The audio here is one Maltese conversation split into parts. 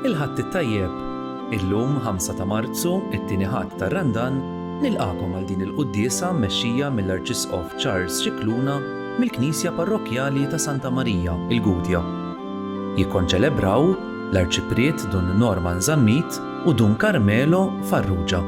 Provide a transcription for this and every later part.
Il-ħadd it-tajjeb. Illum 5 ta' Marzu, it-tieni ħadd tar-Randan, nilqakom għal din il-quddiesa mmexxija mill-Arċisqof Charles Scicluna mill-Knisja Parrokkjali ta' Santa Marija, il-Gudja. Jikkonċelebraw l-Arċipriet Dun Norman Zammit u Dun Carmelo Farrugia.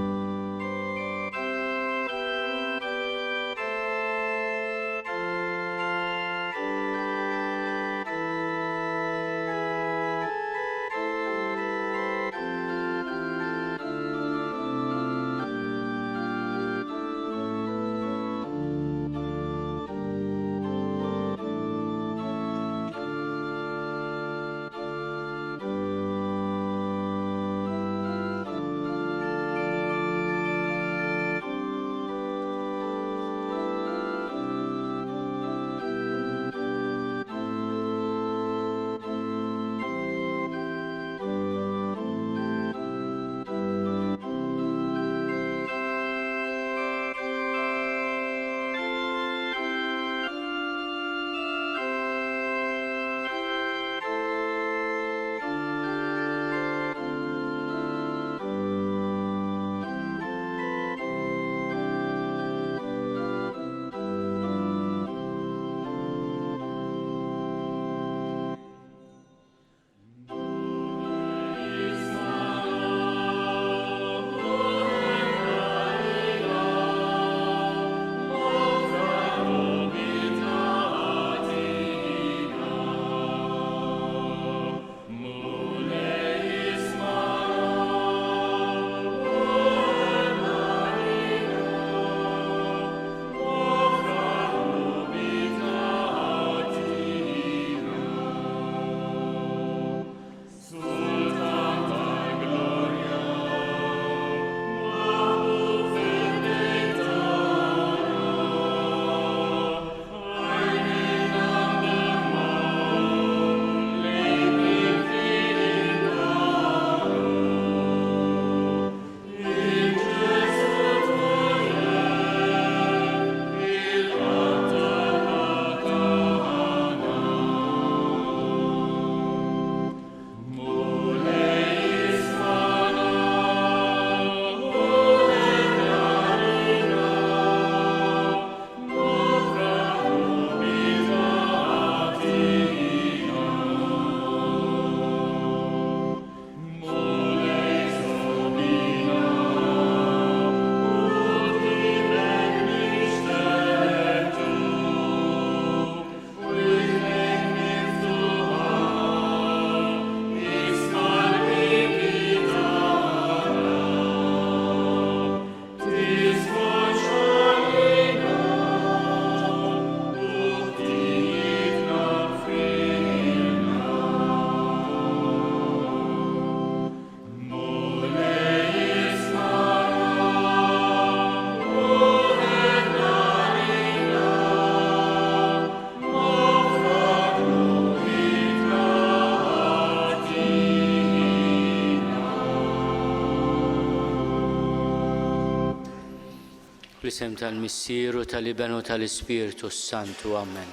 Bl-isem tal-Missieru tal-Ibenu tal-Ispiritu Santu, Amen.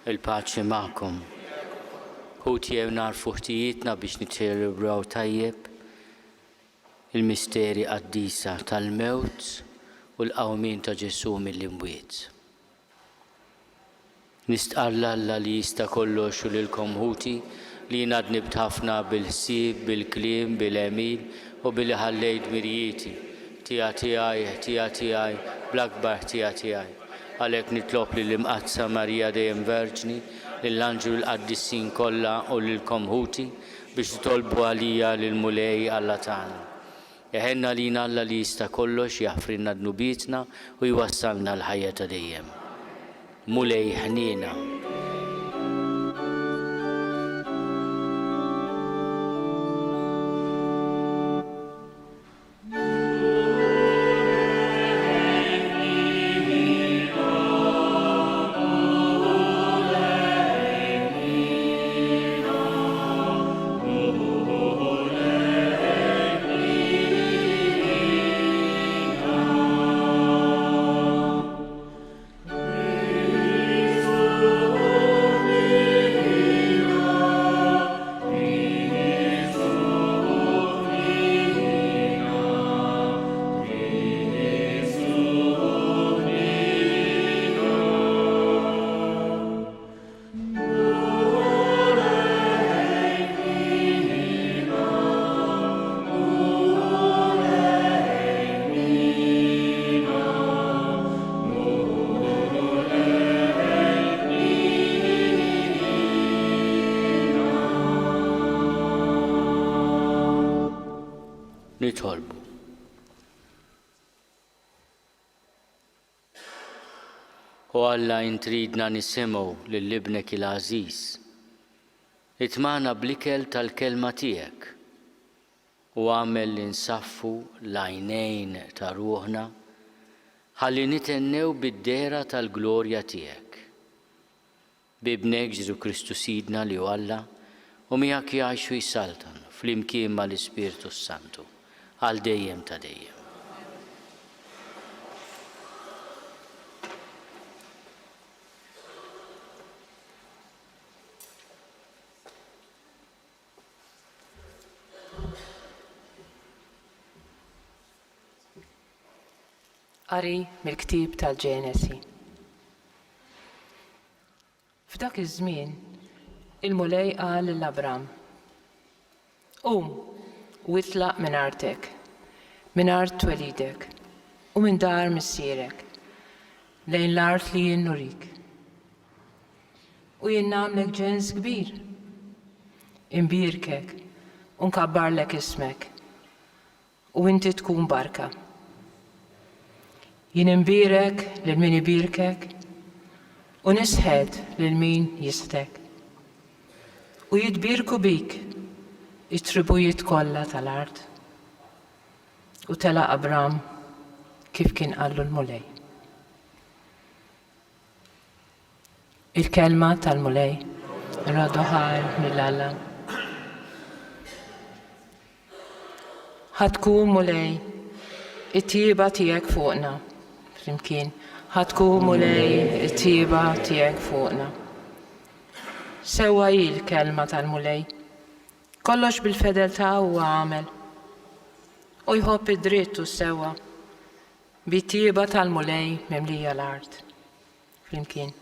Il-paċi magħkom. Ħutjew narfu ħtijietna biex niċċelebraw tajjeb il-misteri qaddisa tal-mewt u l-qawmin ta' Ġesu mill-imwiet. Nistqalla Alla li jista' kollox u lilkom ħuti li ngħadnibt ħafna bil-ħsieb, bil-kliem, bil-għemil u billi ħallejt mirjieti. Tija tiegħi, bl-akbar tija tiegħi. Għalhekk nitlob lill-Imqazza Marija dejjem Verġni, lill-Anġlu l-Qaddissin kollha u lilkom ħuti biex titolbu għalija lil Mulej Alla tagħna. Jeħenna lina Alla li jista' kollox jaħfrilna dnubietna u jwassalna l-ħajja ta' dejjem. Mulej ħniena. Oh jitolbu. U Alla intridna nisimgħu lill-ibnek il-għażiż. Itmana bl-ikel tal-kelma tiegħek u għamel li nsaffu l-għajnejn ta' ruħna ħalli nitennew bid-dera tal-glorja tiegħek. Bibnek Ġesu Kristu Sidna li hu Alla u miegħek jgħixu jsaltan fl-imkien mal-Ispiritu Santu għal dejjem ta' dejjem. Qari mill-ktieb tal-Ġenesi. F'dak iż-żmien il-mulej qal lill-Abram: Qum u itlaq minn artek, minn art twelidek u minn dar missierek lejn l-art li jien nurik. U jien nagħmlek ġens kbir, imbirkek u nkabbarlek ismek u inti tkun barka. Jien imbirek lil min ibirkek u nisħed lil min jistek. U jitbirku bik it-tribujiet kollha tal-art. U tela Abram kif kien qallu l-mulej. Il-kelma tal-mulej radoħar mill-Alla. Ħadkun mulej it-tieba tiegħek fuqna. Flimkien, ħadkun mulej it-tieba tiegħek fuqna. Sewwa l-kelma tal-mulej. Kollox bil-fedeltà huwa għamel. U jħobb id-dritt u sewwa bit-tieba tal-mulej mimlija l-art. Flimkien,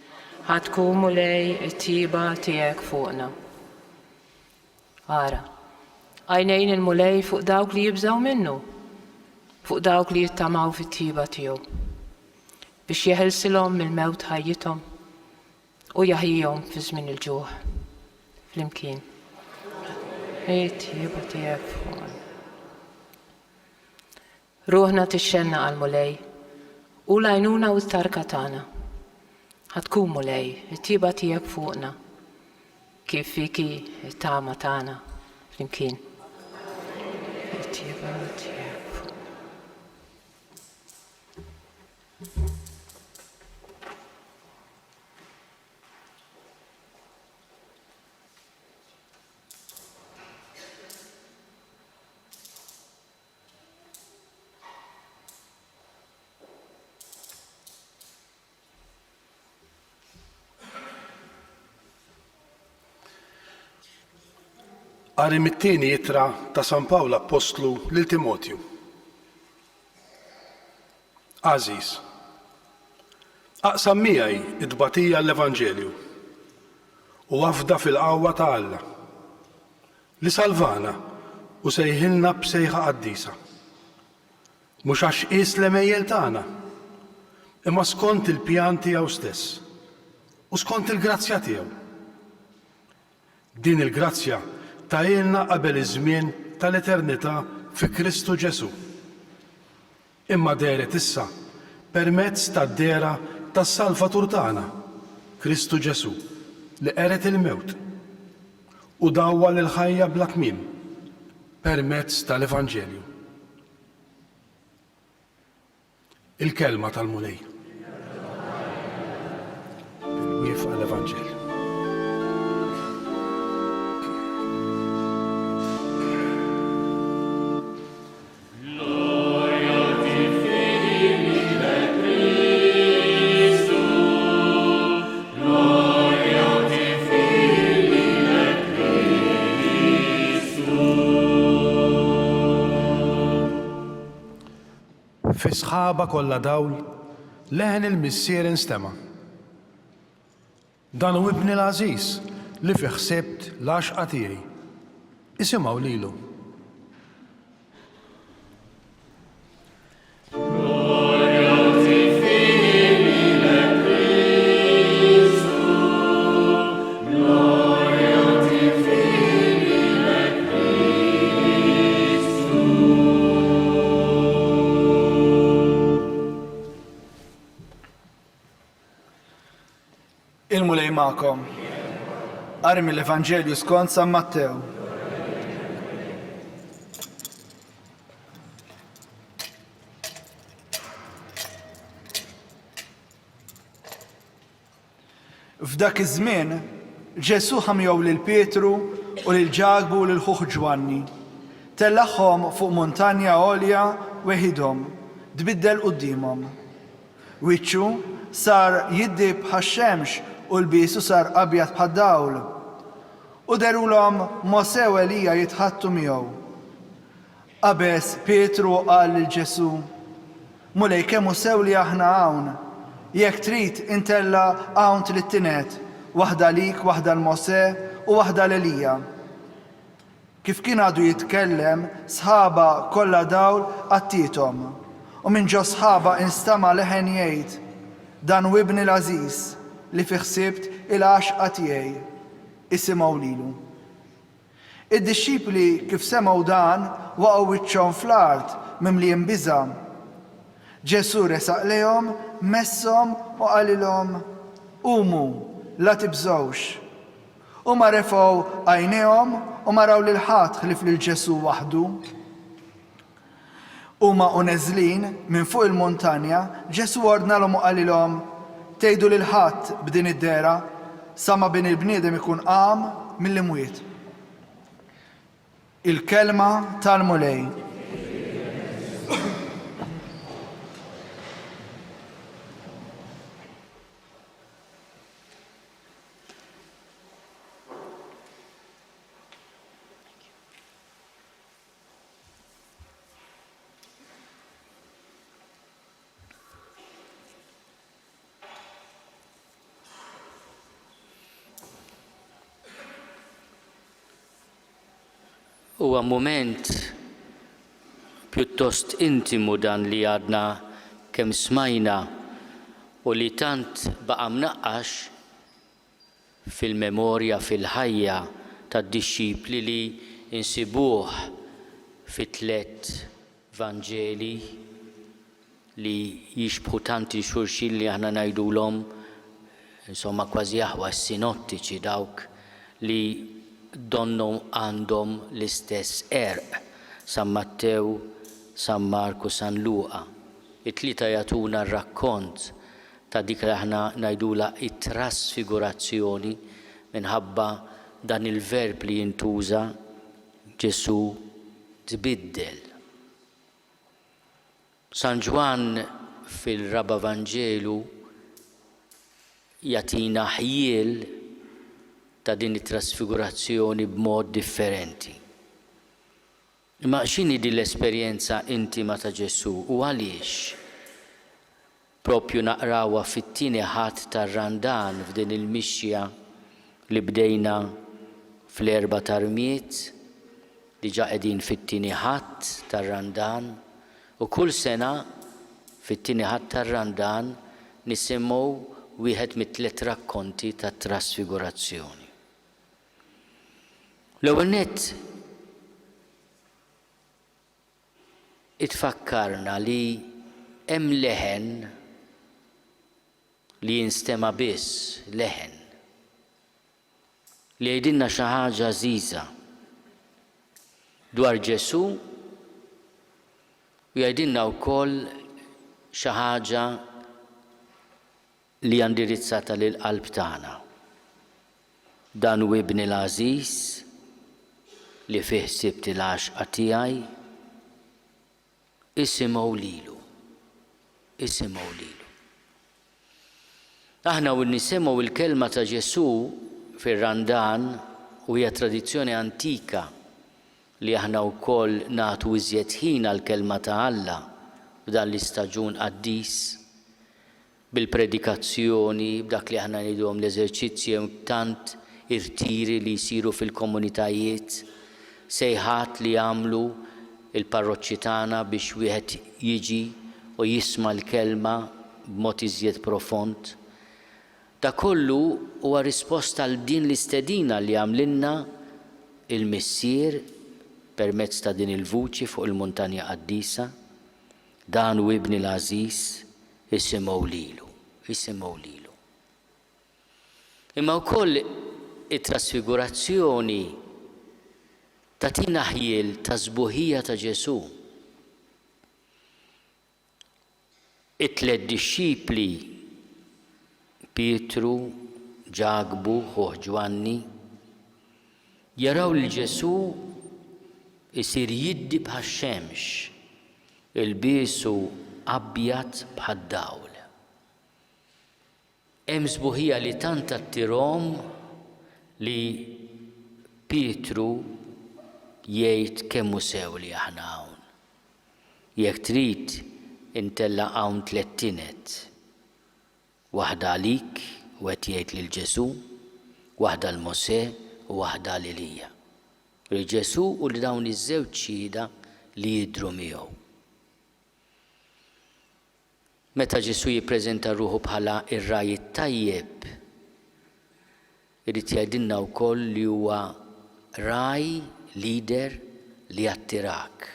ħadkun mulej it-tieba tiegħek fuqna. Ara, għajnejn il-mulej fuq dawk li jibżgħu minnu, fuq dawk li jittamaw fit-tieba tiegħu biex jeħilsilhom mill-mewt ħajjithom u jaħjihom fi żmien il-ġuħ. Flimkien. It-tieba tiegħek fuqna. Ruħna tixxenna għall-mulej u l-għajnuna u t-tarka tagħna. Ħadkun mulej, it-tieba tiegħek fuqna kif fiki it-tama tagħna. Flimkien. It-tieba tiegħek fuqna. Qari mit-tieni ittra ta' San Pawlu Apostlu lil Timotju. Għażiż, aqsam miegħi id-tbatija l-Evanġelju u wafda fil-qawwa ta' Alla li salvana u sejħilna b'sejħa qaddisa. Mhux għax qies l-emejjel tagħna, imma skont il-pjan tiegħu stess u skont il-grazzja tiegħu. Din il-grazzja tajilna qabel iż-żmien tal-eternità fi Kristu Ġesu. Imma deret issa permezz tad-dera tas-Salvatur tagħna, Kristu Ġesu, li qeret il-mewt u dawwa lil ħajja bla tmiem permezz tal-Evanġelju. Il-kelma tal-mulej. Il-wief għall-Evanġelju. Fi sħaba kollha dawl leħen il-missier instema'. Dan hu ibni l-għażiż li fih ħsibt l-għaxqa tiegħi. Isimgħu lilu. Il-mulej ma'kom. Armi l-Evanġelju skont San Mattew. F'dak iż-żmien, Ġesu ħamjew lil Pietru u lil Ġagbu u lil ħuħ Ġwanni. Tellaħħom fuq muntanja għolja weħidhom, tbiddel qudiemhom. Wiċċu sar jiddib ħax-xemx u l-bisu sar abjad bħad-dawl. U derulhom Mosè u Elija jitħattu miegħu. Qabes Pietru qal lil Ġesu: Mulej kemm hu sew li aħna hawn. Jekk trid intella hawn tliet-tinet, waħda lik, waħda l-Mosè u waħda l-Elija. Kif kien għadu jitkellem, sħaba kollha dawl qattietom. U minn ġo sħaba instama' leħen jgħid: Dan hu ibni l-Ażiż li fi ħsibt il-għaxqa tiegħi, isimgħu lilu. Id-dixxipli kif semgħu dan waqgħu wiċċhom fl-art mimlijin biża'. Ġesu resaq lejhom, messhom u qalilhom: Qumu, la tibżgħux. U ma refgħu għajnejhom u ma raw lil ħadd ħlief lil Ġesu waħdu. Huma u neżlin minn fuq il-muntanja, Ġesu ordnalhom u qalilhom: Tgħidu lil ħadd b'din id-dera sa ma bin il-bniedem ikun qam mill-imwiet. Il-kelma tal-mulej. Huwa mument pjuttost intimu dan li għadna kemm smajna u li tant baqa' mnaqqax fil-memorja fil-ħajja tad-dixxipli li insibuh fit-tliet Vanġeli li jixbħu tanti xulxin li aħna ngħidulhom insomma kważi aħwa sinottiċi dawk li donnom għandhom l-istess erq, San Mattew, San Marku, San Luqa. It-tlieta jagħtuna r-rakkont ta' dik li aħna ngħidula it-trasfigurazzjoni minħabba dan il-verb li jintuża Ġesu tbiddel. San Ġwan fil-Raba' Vanġelu jagħtina ħjiel ta' din it-trasfigurazzjoni b'mod differenti. Imma x'inhi din l-esperjenza intima ta' Ġesu u għaliex? Propju naqrawha fit-tieni ħadd tar-Randan f'din il-mixja li bdejna fl-4 Tarmiet, diġà qegħdin fit-tieni ħadd tar-Randan u kull sena fit-tieni ħadd tar-Randan nisimgħu wieħed mit-tliet rakkonti tat-trasfigurazzjoni. L-ewwel nett itfakkarna li hemm leħen li jinstema' biss leħen li jgħidilna xi ħaġa żgħiża dwar Ġesu u jgħidilna wkoll xi ħaġa li indirizzata lil qalb tagħna. Dan hu ibni l-Ażiż li fih sibt il-għaxqa tiegħi, isimgħu lilu. Aħna u nisimgħu il-kelma ta' Ġesu fir-Randan u hija tradizzjoni antika li aħna wkoll nagħtu iżjed ħin għall-kelma ta' Alla f'dan l-istaġun qaddis bil-predikazzjoni, b'dak li aħna ngħidulhom l-eżerċizzji tant irtiri li jsiru fil-komunitajiet, sejħat li jagħmlu il-parroċċi tagħna biex wieħed jiġi u jisma' l-kelma b'mod iżjed profond. Da kollu huwa risposta għal din l-istedina li għamlilna il-Missier permezz ta' din il-vuċi fuq il-Muntanja Qaddisa. Dan hu ibni l-Ażiż, isimgħu lilu. Imma wkoll it-trasfigurazzjoni tatina ħjiel ta' żbuħija ta' Ġesu. It-tliet dixxipli Pietru, Ġagbu, ħuh Ġwanni jaraw li Ġesu isir jiddi bħax-xemx, ilbiesu abjad bħad-dawl. Hemm żbuħija li tant attirhom li Pietru jgħid kemm hu sew li aħna hawn. Jekk trid intella hawn tliet tienet. Waħda għalik u qed jgħid lil Ġesu, waħda l-Mosè u waħda lil Elija. Lil Ġesu u li dawn iż-żewġ xhieda li jidhru miegħu. Meta Ġesu jippreżenta ruħu bħala ir-raj tajjeb, irid jgħidilna wkoll li huwa raj lider li attirak.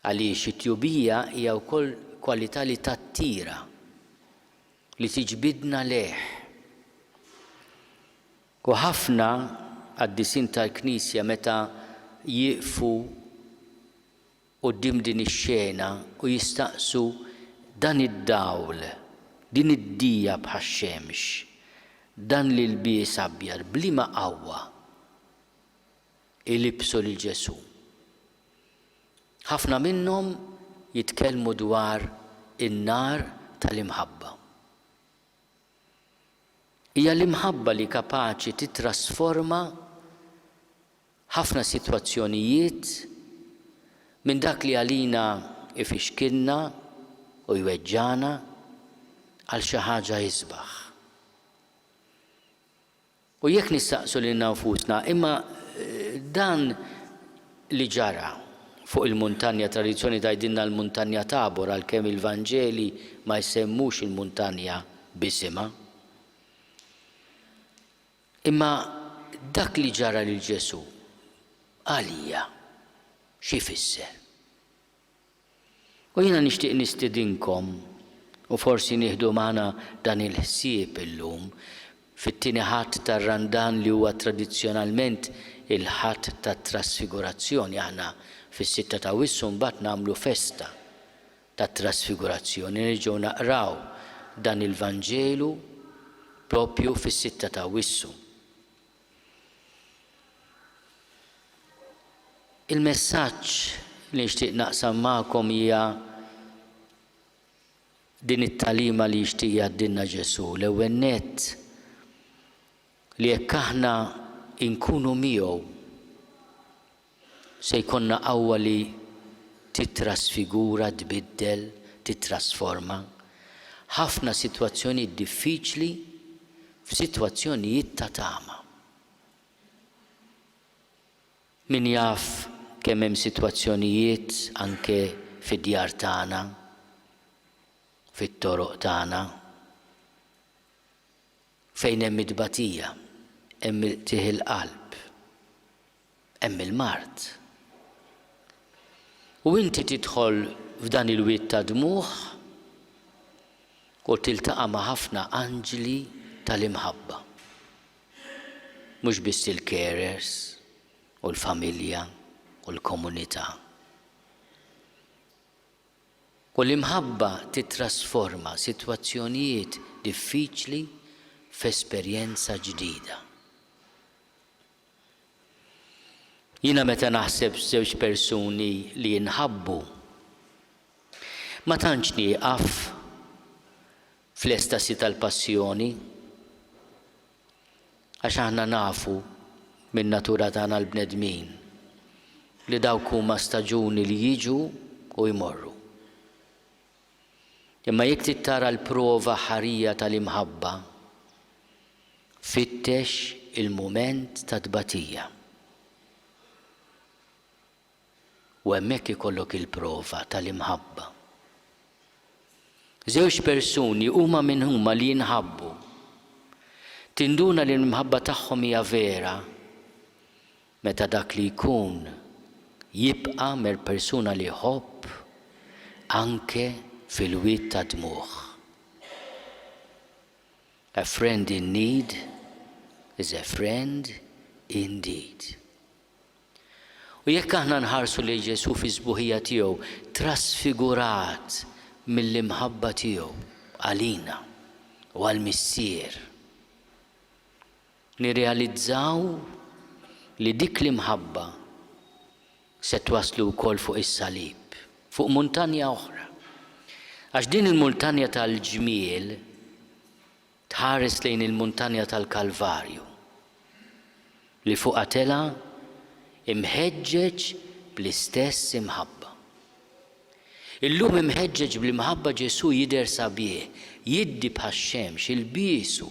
Għaliex it-tjubija hija wkoll kwalità li tattira, li tiġbidna leħ. U ħafna qaddisin tal-Knisja meta jieqfu quddiem din ix-xena u jistaqsu dan id-dawl, din id-dija bħax-xemx, dan l-ilbies abjad bliema qawwa ilibsu lil Ġesu. Ħafna minnhom jitkellmu dwar in-nar tal-imħabba. Hija l-imħabba li kapaċi titrasforma ħafna sitwazzjonijiet minn dak li għalina ifixkilna u jweġġana għal xi ħaġa jisbaħ. U jekk nistaqsu lil nfusna, imma dan li ġara fuq il-muntanja, tradizzjoni tgħidilna l-muntanja Tabor għalkemm il-Vanġeli ma jsemmux il-muntanja b'isimha. Imma dak li ġara lil Ġesu għalija xi jfisser. U jiena nixtieq nistidinkom u forsi nieħdu magħna dan il-ħsieb illum fit-tieni ħadd tar-Randan li huwa tradizzjonalment il-ħadd tat-trasfigurazzjoni. Aħna fis-sitta ta' Wissu mbagħad nagħmlu festa tat-trasfigurazzjoni. Nerġgħu naqraw dan il-Vanġelu proprju fis-sitta ta' Wissu. Il-messaġġ li nixtieq naqsam magħkom hija din it-tagħlima li jixtieq jgħaddilna Ġesu. L-ewwel nett li jekk aħna nkunu miegħu se jkollna qawwa li titrasfigura, tbiddel, titrasforma ħafna sitwazzjonijiet diffiċli f'sitwazzjonijiet ta' tama. Min jaf kemm hemm sitwazzjonijiet anke fid-djar tagħna, fit-toroq tagħna, fejn hemm id-tbatija, hemm tieħ il-qalb, hemm il-mart. U inti tidħol f'dan il-wied ta' dmugħ u tiltaqa' ma' ħafna anġli tal-imħabba. Mhux biss il-carers u l-familja u l-komunità. U l-imħabba titrasforma sitwazzjonijiet diffiċli f'esperjenza ġdida. Jiena meta naħseb żewġ persuni li jinħabbu ma tantx nieqaf fl-estasi tal-passjoni għax aħna nafu min natura tagħna l-bnedmin li dawk huma staġuni li jiġu u jmorru. Imma jekk tittara l-prova ħarija tal-imħabba, fittex il-mument ta' tbatija. U hemmhekk ikollok il-prova tal-imħabba. Żewġ persuni huma minn huma li jinħabbu. Tinduna li l-imħabba tagħhom hija vera meta dak li jkun jibqa' mill-persuna li jħobb anke fil-wied ta' dmugħ. A friend in need is a friend indeed. U jekk aħna nħarsu li Ġesu fi sbuħija tiegħu trasfigurat mill-imħabba tiegħu għalina u għall-missier, nirrealizzaw li dik l-imħabba se twaslu wkoll fuq is-salib, fuq muntanja oħra. Għax din il-muntanja tal-ġmiel tħares lejn il-muntanja tal-Kalvarju li fuq għatela imħeġġeġ bl-istess imħabba. Illum imħeġġeġ bl-imħabba Ġesu jidher sabiħ, jiddi bħax-xemx, il-biesu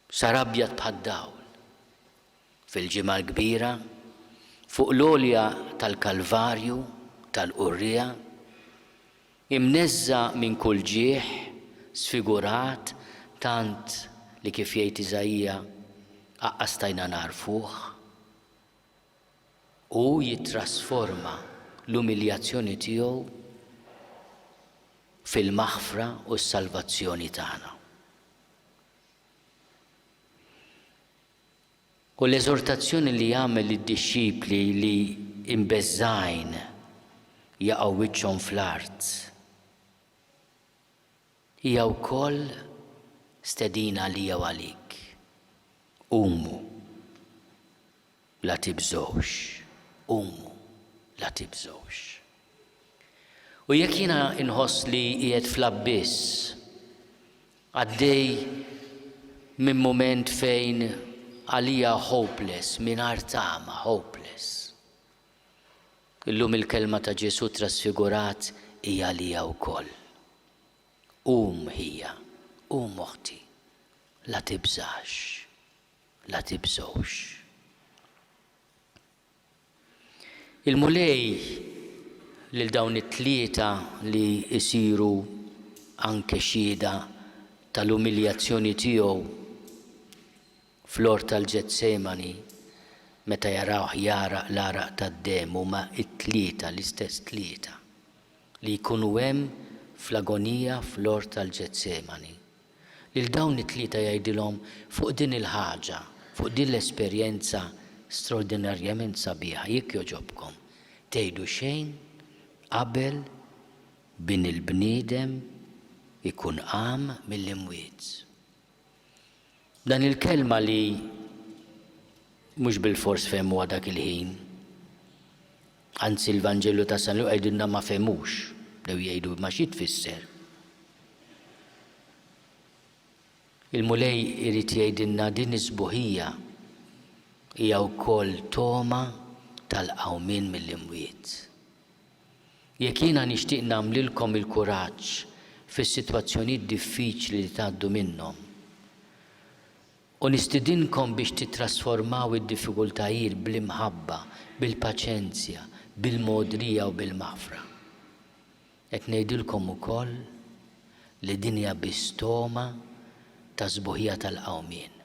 sar abjad bħad-dawl. Fil-ġimgħa l-kbira, fuq l-għolja tal-Kalvarju, tal-Qurrija, imneżza minn kull ġieħ, sfigurat, tant li kif jgħid Iżajja stajna narfuh, u jittrasforma l-umiljazzjoni tiegħu fil-maħfra u s-salvazzjoni tagħna. U l-eżortazzjoni li jagħmel lid-dixxipli li imbeżżajn jaqgħu wiċċhom fl-art hija wkoll stedina għalija u għalik. Qumu la tibżgħux, qumu la tibżgħux. U jekk jiena inħoss li qiegħed fl-abiss għaddej minn mument fejn għalija hopeless, mingħajr tama, hopeless. Illum il-kelma ta' Ġesu trasfigurat hija għalija wkoll. Hija, oħti, la tibżax, la tibżgħux. Il-mulej lil dawn it-tlieta li jsiru anke xhieda tal-umiljazzjoni tiegħu fl-ort tal-Ġetsemani meta jarawh jaraq l-araq tad-dem huma t-tlieta, l-istess tlieta li jkunu hemm fl-agonija fl-ort tal-Ġetsemani. Lil dawn it-tlieta jgħidilhom fuq din il-ħaġa, fuq din l-esperjenza straordinarjament sabiħa, jekk jogħġobkom tgħidu xejn qabel bin il-bniedem ikun qam mill-imwiet. Dan il-kelma li mhux bil-fors femmuha dak il-ħin, anzi l-Vanġellu ta' San Luqa jgħidilna ma femux, dew jgħidu ma xi tfisser. Il-mulej irid jgħidilna din is-sbuħija hija wkoll toma tal-qawmien mill-imwiet. Jekk jiena nixtieq nagħmlilkom il-kuraġġ fis-sitwazzjonijiet diffiċli li tgħaddu minnhom u nistidinkom biex titrasformaw id-diffikultajiet bl-imħabba, bil-paċenzja, bil-modrija u bil-maħfra. Qed ngħidilkom ukoll li din hija bistoma ta' sbuħija tal-qawmien.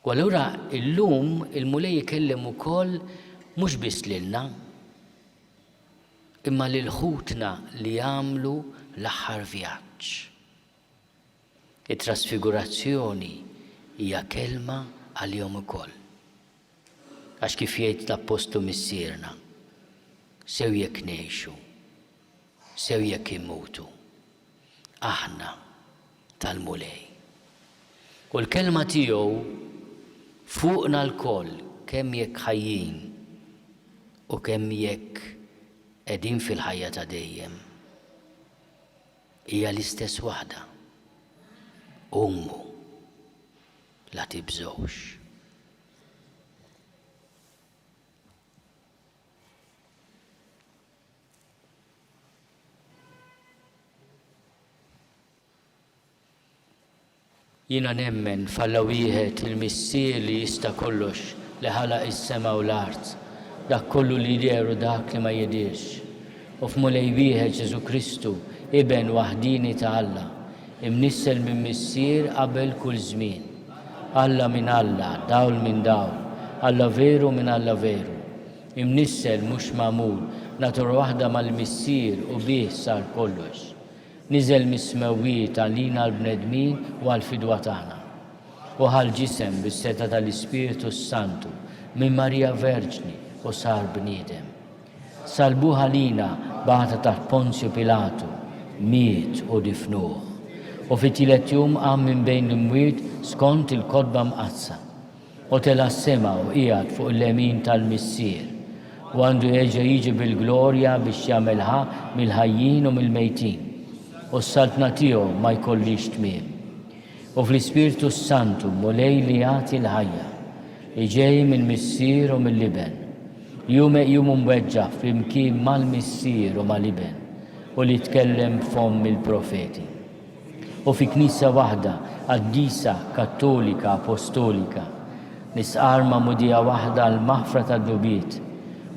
U allura illum il-mulej ikellem ukoll mhux biss lilna, imma lil ħutna li jagħmlu l-aħħar vjaġġ. It-trasfigurazzjoni hija kelma għalihom ukoll. Għax kif jgħid l-Apostlu missierna, sew jekk ngħixu, sew jekk immutu, aħna tal-mulej. U l-kelma tiegħu fuqna l-koll kemm jekk ħajjin u kemm jekk qegħdin fil-ħajja ta' dejjem. Hija l-istess waħda. Qumu la tibżgħux. Jiena nemmen falla wieħed il-missier li jista' kollox li ħalaq is-sema u l-art, dak kollu li jidher u dak li ma jidirx. U f'mulej wieħed Ġesu Kristu, iben waħdini ta' Alla, imnissel minn missier qabel kull żmien. Alla minn Alla, dawl minn dawl, Alla veru minn Alla veru. Imnissel mhux magħmul, natur waħda mal-missier u bih sar kollox. niżel mis-smewiet għalina l-bnedmin u għal-fidwa tagħna. U ġisem bis-seta tal-Ispiritu Santu minn Marija Verġni u sar bniedem. Salbuh għalina bagħata taħt Ponzju Pilatu, miet u difnuh. U fit-tielet jum qam minn bejn l-imwiet skont il-kodba mqazza. U tela s-sema u qiegħed fuq il-lemin tal-Missier. U għandu jerġa' jiġi bil-glorja biex jagħmelha mill-ħajjin u mill-mejtin. U s-saltna tiegħu ma jkollix tmiem. U fl-Ispiritu Santu mulej li jagħti l-ħajja li ġej mill-Missier u mill-Liben. Jum mweġġa flimkien mal-Missier u mal-Liben u li tkellem fom il-profeti. U fi Knisja waħda qaddisa Kattolika Apostolika nisqar ma'mudija waħda l-maħfra tad-dubiet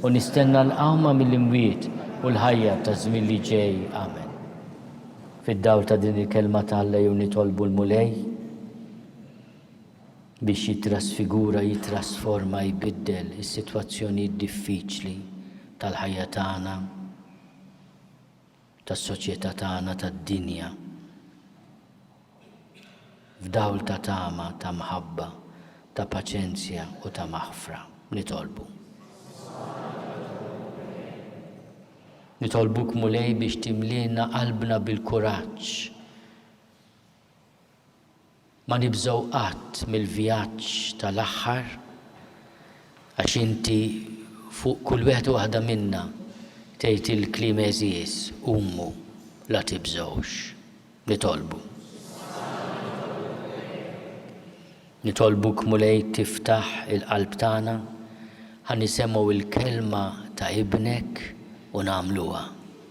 u nistenna l-qawma mill-imwiet u l-ħajja ta' żmien li ġej. Amen. Fid-dawl ta' din il-kelma tal-Alla jew nitolbu l-mulej biex jitrasfigura, jitrasforma, jbiddel is-sitwazzjoni diffiċli tal-ħajja tagħna, tas-soċjetà tagħna, tad-dinja. F'dawl ta' tama, ta' mħabba, ta' paċenzja u ta' maħfra. Nitolbu. Nitolbuk mulej biex timlina qalbna bil-kuraġġ. Ma nibżgħu qatt mill-vjaġġ tal-aħħar għax inti fuq kull wieħed waħda minna tgħid il-kliem eżies ummu la tibżgħux. Nitolbu. Nitolbuk mulej tiftaħ il-qalb tagħna ħan nisemgħu il-kelma ta' ibnek u nagħmluha.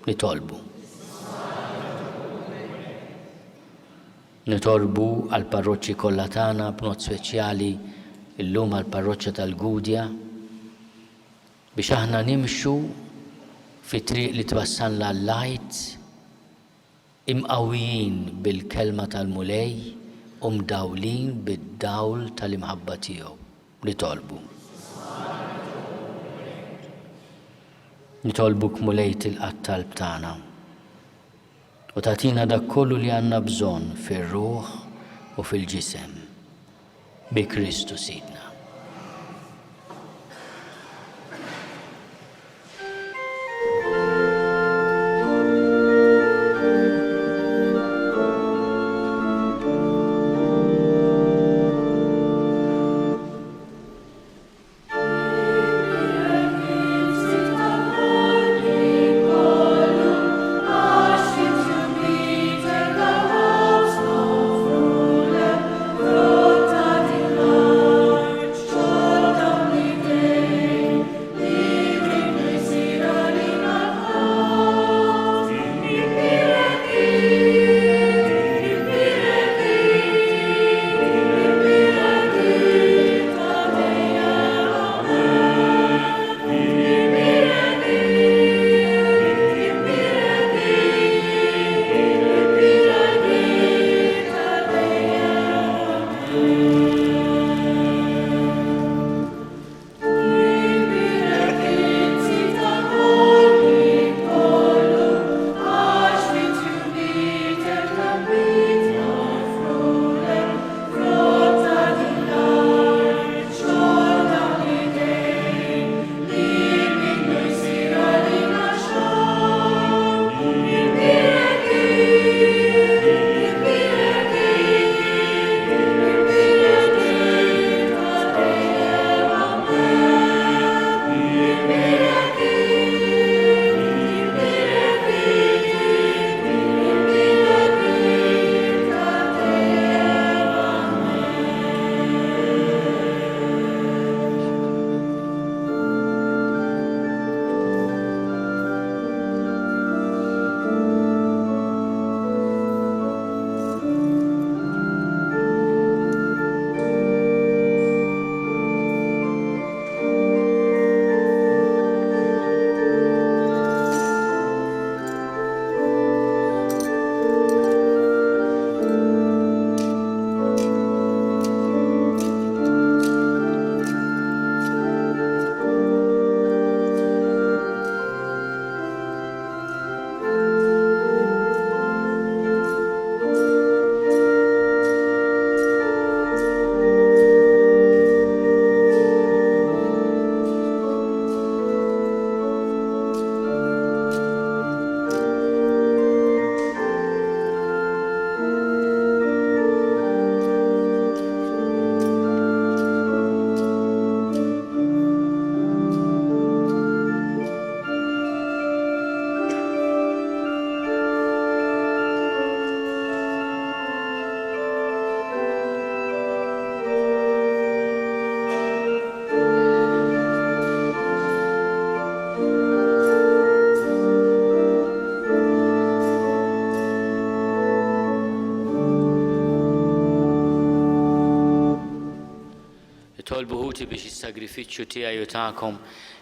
Nitolbu. Nitolbu għall-parroċċi kollha tagħna b'mod speċjali illum għall-parroċċja tal-Gudja biex aħna nimxu fit-triq li twassalna l-lajt imqawwijin bil-kelma tal-mulej u mdawlin bid-dawl tal-imħabba tiegħu. Nitolbu. Nitolbuk mulej tilqa' talb tagħna u tagħtina dak kollu li għandna bżonn fir-ruħ u fil-ġisem bi Kristu Sidna. Nitolbu ħuti biex is-sagrifiċċju tiegħi u tagħkom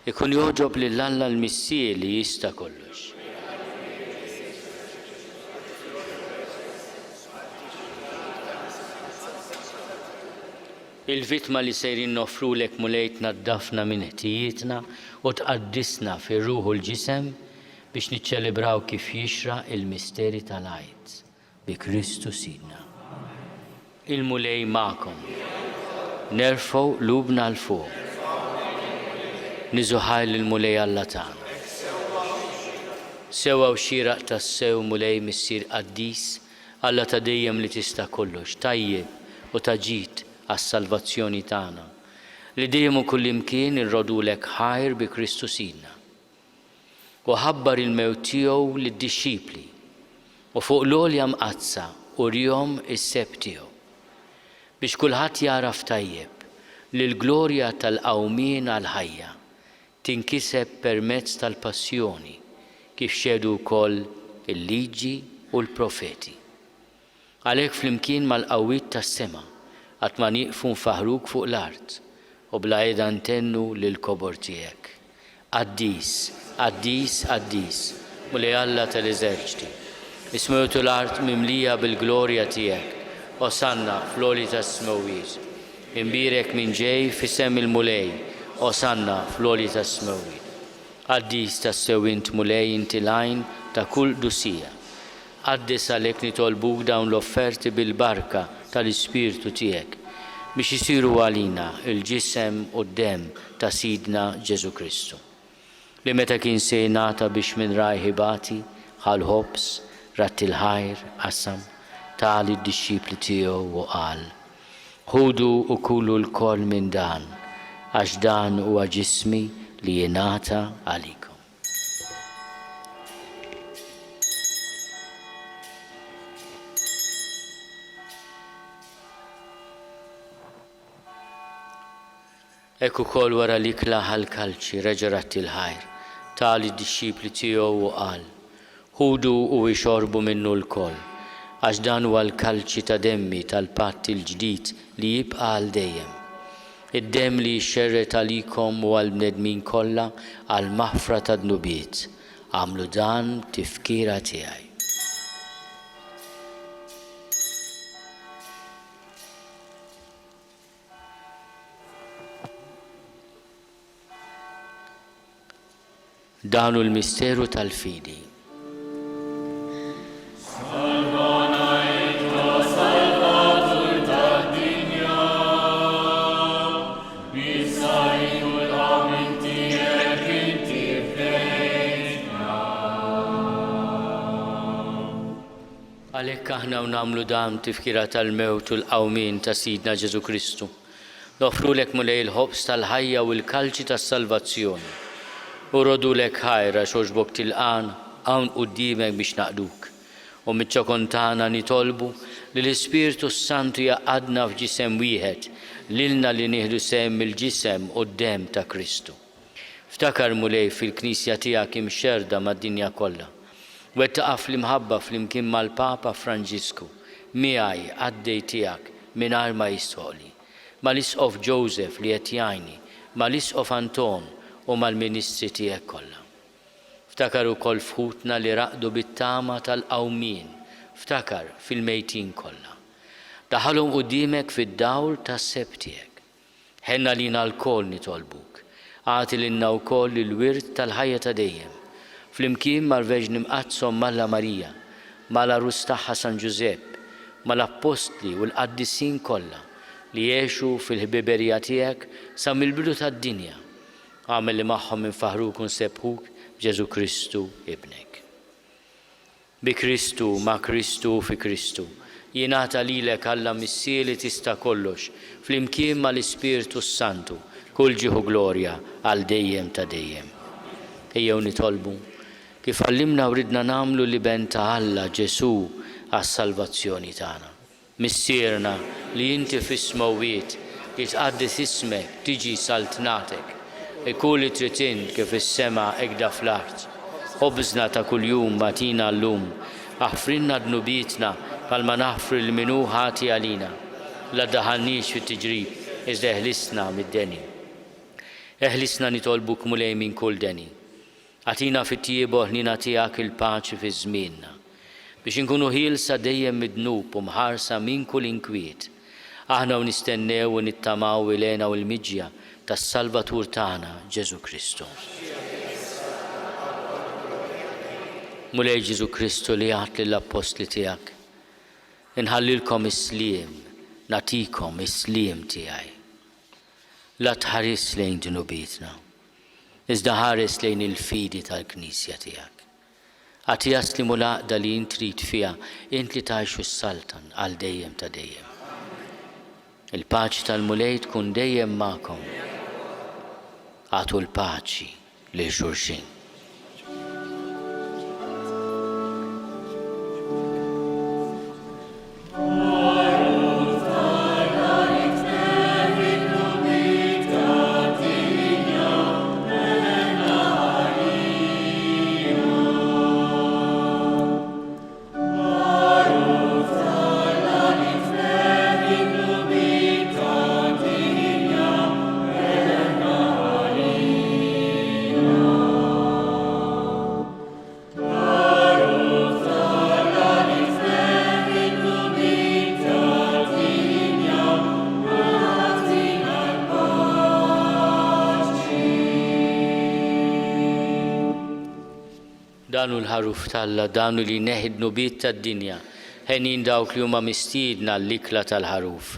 ikun joġob lill-Alla l-Missier li jista' kollox. Il-vittma li sejrin nofrulek mulej tnaddafna minn ħtijietna u tqaddisna fir-ruħ u l-ġisem biex niċċelebraw kif jixra il-misteri tal-Għid bi Kristu Sidna. Il-mulej magħkom. Nerfgħu lubna l fuq. Niżuħaj lill-mulej Alla tagħna. Sewwa u xieraq tas-sew mulej missier qaddis Alla ta' dejjem li tista' kollox, tajjeb u taġid għas-salvazzjoni tagħna li dejjem u kullimkien irrodulek ħajr bi Kristu Sidna. U ħabbar il-mewt tiegħu lid-dixxipli u fuq l-għolja mqazza urihom is-seb tiegħu biex kulħadd jaraf tajjeb li l-glorja tal-qawmien għall-ħajja tinkiseb permezz tal-passjoni kif xedu wkoll il-liġi u l-profeti. Għalhekk flimkien mal-qawwiet tas-sema qatt ma nieqfu nfaħruk fuq l-art u bla qiegħda ntennu lill-kobor tiegħek. Qaddis, qaddis, qaddis, mulej Alla tal-eżerċiti. Ismewtu l-art mimlija bil-glorja tiegħek, osanna fl-għoli tas-smewwiet. Imbirek minn ġej f'isem il-mulej, osanna fl-għoli tas-smewwiet. Qaddis tas-sew int mulej inti l-għajn ta' kull dusija. Qaddis għalhekk nitolbuk dawn l-offerti bil-barka tal-Ispirtu tiegħek biex isiru għalina il-ġisem u d-dem ta' Sidna Ġesu Kristu. Li meta kien se jingħata biex minn rajħibati ħal-ħobs rat il-ħajr qasam tali d-dixxipli tiegħu u qal: ħudu u kulu l-koll minn dan għax dan huwa ġismi li jingħata għalikom. Ekku kol wara li klaħa l-kalċi reġerat il-ħajr, tali d-dixxipli tiegħu u qal: ħudu u ixorbu minnu l-koll, għax dan huwa l-kalċi ta' demmi tal-patt il-ġdid li jibqa' għal dejjem. Id-demm li jxerret għalikom u għall-bnedmin kollha għal maħfra ta' dnubiet. Għamlu dan tifkira tiegħi. Danu l-misteru tal-fidi. Għalhekk aħna nagħmlu dan tifkira tal-mewt u l-qawmien ta' Sidna Ġesu Kristu. Nofrulek mulej il-ħobs tal-ħajja u l-kalċi tas-salvazzjoni. U rodulek ħajra xoġbok tilqan hawn quddiemek biex naqduk. U miċ-ċokontana nitolbu li l-Ispirtu Santu jaqadna f'ġisem wieħed lilna li nieħdu sehem mill-ġisem u d-dem ta' Kristu. Ftakar mulej fil-Knisja tiegħek imxerda mad-dinja kollha. Wettaqa' fl-imħabba flimkien mal-Papa Franġisku, miegħi għaddej tiegħek mingħajr ma jistħoli, mal-Isqof Joseph li qed jgħinni, mal-Isqof Anton u mal-Ministri tiegħek kollha. Ftakar ukoll fħutna li raqdu bit-tama tal-qawmien, ftakar fil-mejtin kollha. Daħalhom quddiemek fid-dawl tas-seb tiegħek. Ħenna lina l-koll nitolbuk, għati lilna wkoll il-wirt tal-ħajja ta' dejjem. Flimkien mal-Verġni Mqazzom Malla Marija, mal-Arus tagħha San Giuseppe, mal-Apostli u l-Qaddisin kollha li jgħixu fil-ħbiberija tiegħek sa mill-bidu tad-dinja. Għamel li magħhom infaħruk u nsebħuk b'Ġesu Kristu ibnek. Bi Kristu, ma' Kristu, fi Kristu, jingħata lilek Alla Missier li tista' kollox, flimkien mal-Ispirtu Santu, kull ġieħu glorja għal dejjem ta' dejjem. Ejjew nitolbu kif għallimna u ridna nagħmlu li ben ta' Alla Ġesu għas-salvazzjoni tagħna. Missierna li inti fis-smawwiet jitqaddis ismek tiġi saltnatek. Ikun li trid int kif is-sema hekk fl-art. Ħobżna ta' kuljum matina llum, aħfrinna dnubietna bħalma naħfru l-minu ħati għalina. La daħalniex fit-tiġrib iżda eħlisna mid-deni. Eħlisna nitolbuk mulej minn kull deni. Atina fit-tiebu ħnina tiegħek il-paċi fi żmienna biex inkunu ħielsa dejjem mid-dnub u mħarsa minn kull inkwiet. Aħna u nistennew u nittamaw ilena u l-miġja tas-Salvatur tagħna Ġesu Kristu. Mulej Ġesu Kristu li għat lill-apostli tiegħek, inħallilkom is-sliem, natikom is-sliem tiegħi. La tħares lejn ġunubietna, iżda ħares lejn il-fidi tal-Knisja tiegħek. Għati jasli mulaqda li intrid fija, int li tgħixu s-saltan għal dejjem ta' dejjem. Il-paċi tal-mulej tkun dejjem magħkom. Għatu l-paċi li xulxin. Danu l-ħaruf talla, danu li neħidnu bit tad-dinja, ħenin dawk li huma mistiedna l-ikla tal-ħaruf.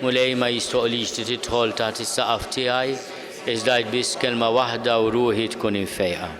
Mulej ma jistoqlix li tidħol taħt is-saqaf tiegħi, iżda biss kelma waħda u ruħi tkun infejqa.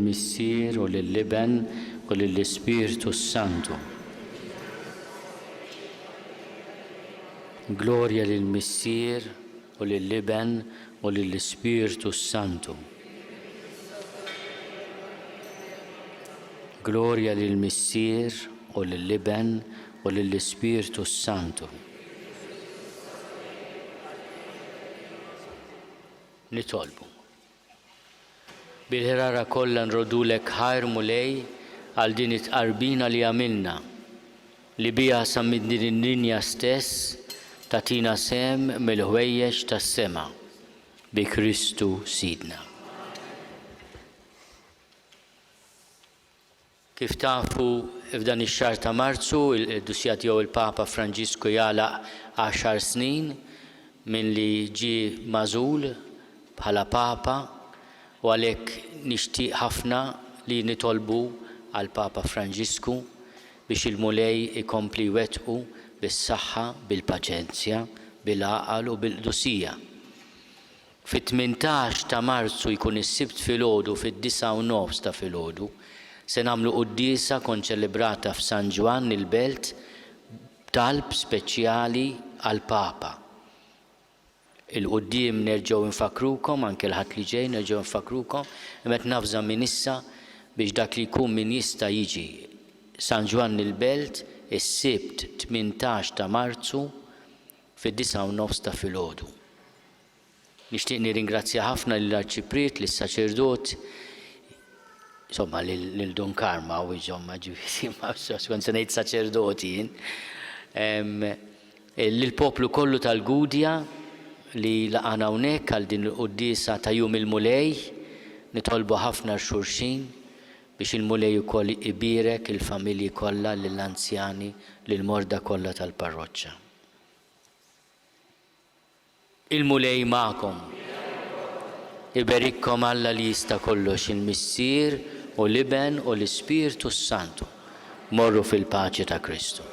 lill-Missier u lill-Liben u lill-Ispirtu Santu. Gloria lill-Missier u lill-Liben u lill-Ispirtu Santu. Gloria lill-Missier u lill-Liben u lill-Ispirtu Santu. Nitolbu. Bil-ħirara kollha nrodulek ħajr mulej għal din it-qarbina li għamilna li bija sa minn din id-dinja stess tatina sem mill-ħwejjex tas-sema bi Kristu Sidna. Kif tafu f'dan ix-xahar ta' Marzu id-Dusjat jew il-Papa Franġisku jagħlaq 10 snin minn li ġie magħżul bħala Papa u għalhekk nixtieq ħafna li nitolbu għal Papa Franġisku biex il-mulej ikompli wettqu bis-saħħa, bil-paċenzja, bil-għaqal u bil-qdusija. Fit-18 ta' Marzu jkun is-Sibt filgħodu fid-9:09 ta' filgħodu se nagħmlu quddiesa konċelebrata f'San Ġwan il-Belt talb speċjali għall Papa. Il-qudiem nerġgħu nfakrukom, anke l-ħadd li ġej nerġgħu nfakrukom, imma qed nafża minn issa biex dak li jkun min jista' jiġi San Ġwan il-Belt is-Sibt 18 ta' Marzu fid-9:09 ta' filgħodu. Nixtieq nirringrazzja ħafna lill-Arċipriet, lis-Saċerdot, insomma lil Don Karma u insomma ġifieri ma kont se ngħid saċerdoti lill-poplu kollu tal-Gudja li laqana hawnhekk għal din il-quddiesa ta' jum il-mulej, nitolbu ħafna xulxin biex il-mulej ukoll ibirek il-familji kollha lill-anzjani lill-morda kollha tal-parroċċa. Il-mulej magħkom. Iberikkom Alla li jista' kollox il-Missier u l-Liben u l-Ispirtu Santu. Morru fil-paċi ta' Kristu.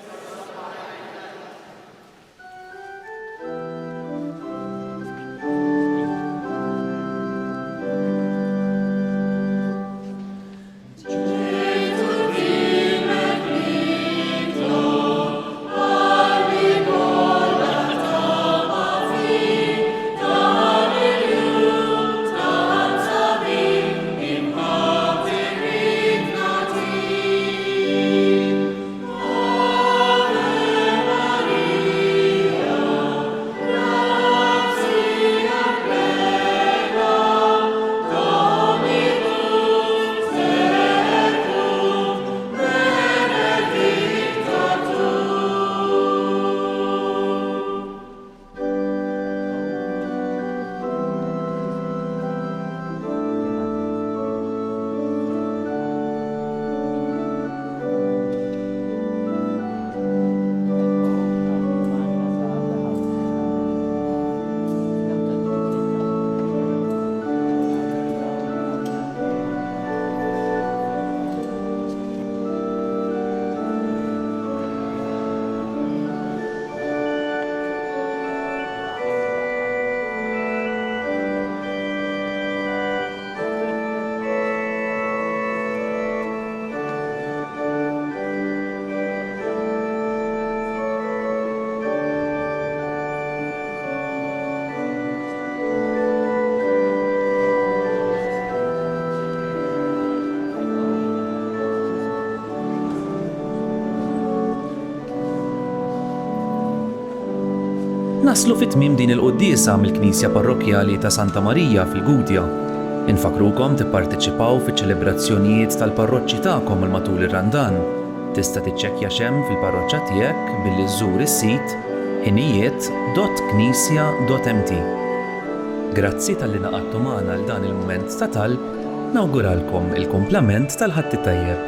Naslu fit-tmiem din il-quddiesa mill-Knisja Parrokjali ta' Santa Marija fil-Gudja. Infakrukom tipparteċipaw fiċ-ċelebrazzjonijiet tal-parroċċi tagħkom il matul ir-Randan. Tista' tiċċekkja xemm fil-parroċċa tiegħek billi żżur is-sit ħinijiet.knisja.mt. Grazzi tal-li naqadtu magħna l dan il-mument ta' talb, nawguralkom il-kumplament tal-ħatti tajjeb.